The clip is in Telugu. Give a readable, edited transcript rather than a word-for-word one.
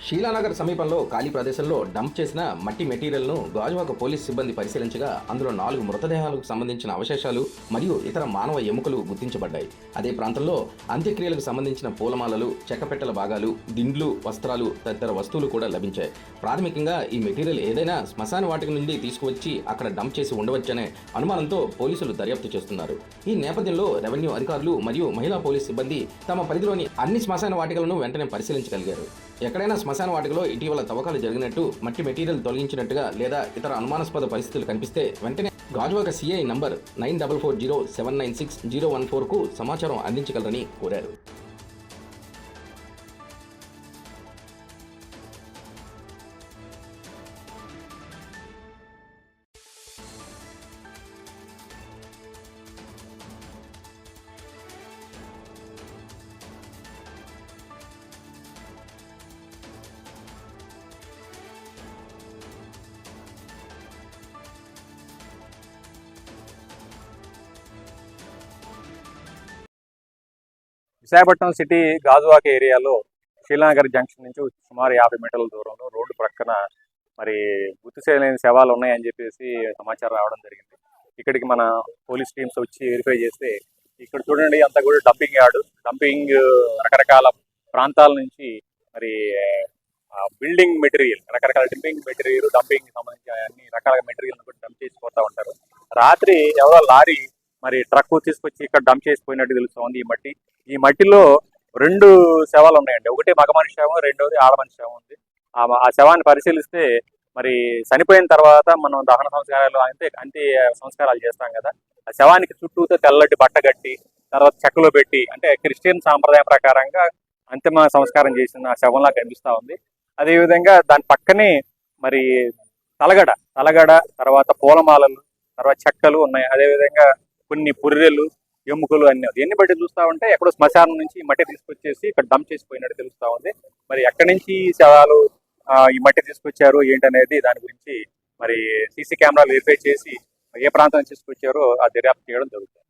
షీలానగర్ సమీపంలో ఖాళీ ప్రదేశంలో డంప్ చేసిన మట్టి మెటీరియల్ను గాజువాక పోలీస్ సిబ్బంది పరిశీలించగా అందులో 4 మృతదేహాలకు సంబంధించిన అవశేషాలు మరియు ఇతర మానవ ఎముకలు గుర్తించబడ్డాయి. అదే ప్రాంతంలో అంత్యక్రియలకు సంబంధించిన పూలమాలలు, చెక్కపెట్టెల భాగాలు, దిండ్లు, వస్త్రాలు తదితర వస్తువులు కూడా లభించాయి. ప్రాథమికంగా ఈ మెటీరియల్ ఏదైనా శ్మశాన వాటిక నుండి తీసుకువచ్చి అక్కడ డంప్ చేసి ఉండవచ్చనే అనుమానంతో పోలీసులు దర్యాప్తు చేస్తున్నారు. ఈ నేపథ్యంలో రెవెన్యూ అధికారులు మరియు మహిళా పోలీస్ సిబ్బంది తమ పరిధిలోని అన్ని శ్మశాన వాటికలను వెంటనే పరిశీలించగలిగారు. ఎక్కడైనా శ్మశాన వాటికలో ఇటీవల తవ్వకాలు జరిగినట్టు, మట్టి మెటీరియల్ తొలగించినట్టుగా లేదా ఇతర అనుమానాస్పద పరిస్థితులు కనిపిస్తే వెంటనే గాజువాక సిఐ నంబర్ 9440796014కు సమాచారం అందించగలరని కోరారు. విశాఖపట్నం సిటీ గాజువాక ఏరియాలో షీలానగర్ జంక్షన్ నుంచి సుమారు 50 మీటర్ల దూరంలో రోడ్డు ప్రక్కన మరి గుర్తు చేయలేని శవాలు ఉన్నాయని చెప్పేసి సమాచారం రావడం జరిగింది. ఇక్కడికి మన పోలీస్ టీమ్స్ వచ్చి వెరిఫై చేస్తే ఇక్కడ చూడండి అంతా కూడా డంపింగ్ రకరకాల ప్రాంతాల నుంచి మరి బిల్డింగ్ మెటీరియల్, రకరకాల డంపింగ్ సంబంధించి అన్ని రకాల మెటీరియల్ కూడా డంప్ చేసిపోతూ ఉంటారు. రాత్రి ఎవరో లారీ మరి ట్రక్ తీసుకొచ్చి ఇక్కడ డంప్ చేసిపోయినట్టు తెలుస్తోంది. ఈ మట్టిలో 2 శవాలు ఉన్నాయండి. ఒకటి మగ మనిషి శవం, రెండోది ఆడ మనిషి శవం ఉంది. ఆ శవాన్ని పరిశీలిస్తే మరి చనిపోయిన తర్వాత మనం దహన సంస్కారాలు అంత్య సంస్కారాలు చేస్తాం కదా, ఆ శవానికి చుట్టూతో తెల్లటి బట్ట కట్టి తర్వాత చెక్కలో పెట్టి, అంటే క్రిస్టియన్ సాంప్రదాయం ప్రకారంగా అంతిమ సంస్కారం చేసిన శవంలా కనిపిస్తా ఉంది. అదేవిధంగా దాని పక్కనే మరి తలగడ తర్వాత పూలమాలలు, తర్వాత చెక్కలు ఉన్నాయి. అదేవిధంగా కొన్ని పుర్రెలు, ఎముకలు అన్నీ. ఎన్ని బట్టి చూస్తా ఉంటే ఎక్కడో శ్మశానం నుంచి మట్టి తీసుకొచ్చేసి ఇక్కడ డంప్ చేసిపోయినట్టు తెలుస్తా ఉంది. మరి ఎక్కడి నుంచి శవాలు ఈ మట్టి తీసుకొచ్చారు ఏంటనేది దాని గురించి మరి సీసీ కెమెరాలు వెరిఫై చేసి ఏ ప్రాంతం నుంచి తీసుకొచ్చారో ఆ దర్యాప్తు చేయడం జరుగుతుంది.